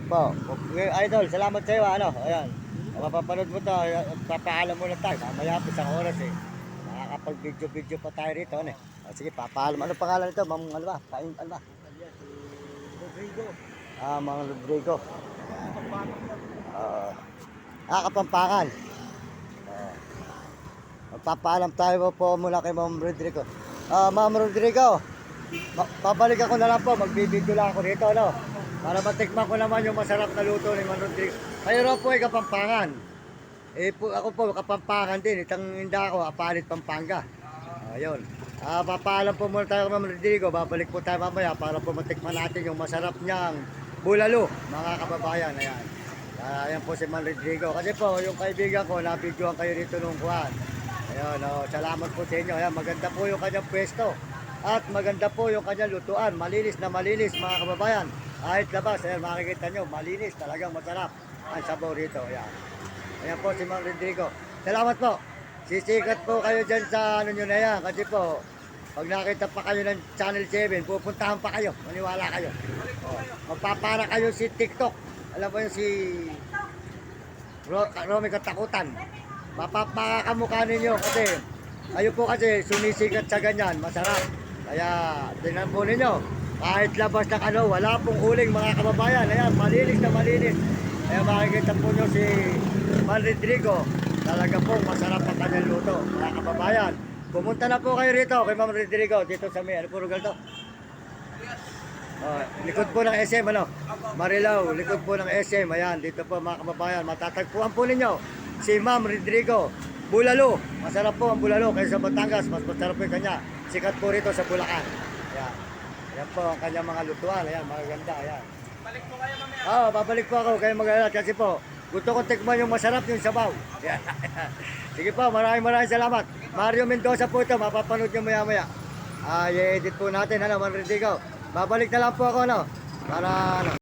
po. Idol, salamat sa iyo. Ano, ayan. Mapapanood mo to, papaalam muna tayo. Mamaya po isang oras eh. Makakapag-video pa tayo rito. Ano, eh. Sige, papaalam. Ano pangalan nito? Mang ano ba? Kain, ano ba? Rodrigo. Mang Rodrigo. Kapampangan. Magpapaalam tayo po mula kay Ma'am Rodrigo. Ma'am Rodrigo, pabalik ako na lang po. Magbibideo lang ako rito, no? Para matikman ko naman yung masarap na luto ni Ma'am Rodrigo. Kayo raw po ay Kapampangan. Ako po, Kapampangan din. Itang inda ako, Apalit, Pampanga. Ayun. Papaalam po muna tayo kay Ma'am Rodrigo. Babalik po tayo mamaya para po matikman natin yung masarap niyang bulalo, mga kababayan. Ayan. Ayan po si Ma'am Rodrigo. Kasi po, yung kaibigan ko, nabidyoan kayo rito nung kuhan. Ayun, salamat po sa inyo. Ayan, maganda po yung kanyang pwesto. At maganda po yung kanyang lutuan. Malinis na malinis, mga kababayan. Kahit labas, ayan, makikita nyo, malinis. Talagang masarap ang sabaw rito. Ayan. Ayan po si Ma'am Rodrigo. Salamat po. Sisikat po kayo dyan sa ano nyo na yan. Kasi po, pag nakita pa kayo ng Channel 7, pupuntahan pa kayo. Maniwala kayo. Magpapara kayo si TikTok. Alam mo yung si Romy Katakutan. Makakamukha ninyo kasi kayo po kasi sumisikat sa ganyan, masarap. Kaya tingnan po ninyo, kahit labas ng ano, wala pong huling mga kababayan. Ayan, malinis na malinis. Kaya makikita po nyo si Ma'am Rodrigo. Talaga po masarap ang kanyang luto, mga kababayan. Pumunta na po kayo rito kay Ma'am Rodrigo, dito sa may, ano po lugar to? Likod po ng SM, ano? Marilao, likod po ng SM. Ayan, dito po mga kababayan. Matatagpuan po ninyo si Ma'am Rodrigo. Bulalo. Masarap po ang bulalo. Kaya sa Batangas, mas masarap po yung kanya. Sikat po rito sa Bulacan. Ayan. Ayan po ang kanyang mga lutuan. Ayan, magaganda. Ayan. Balik po kayo mamaya. Babalik po ako. Kaya mag-alala. Kasi po, gusto ko tikman yung masarap yung sabaw. Ayan. Sige po, maraming salamat. Mario Mendoza po ito. Mapapanood nyo maya-maya. I-edit po natin. Ano, Ma'am Rodrigo. Babalik na lang po ako, no? Para, ano.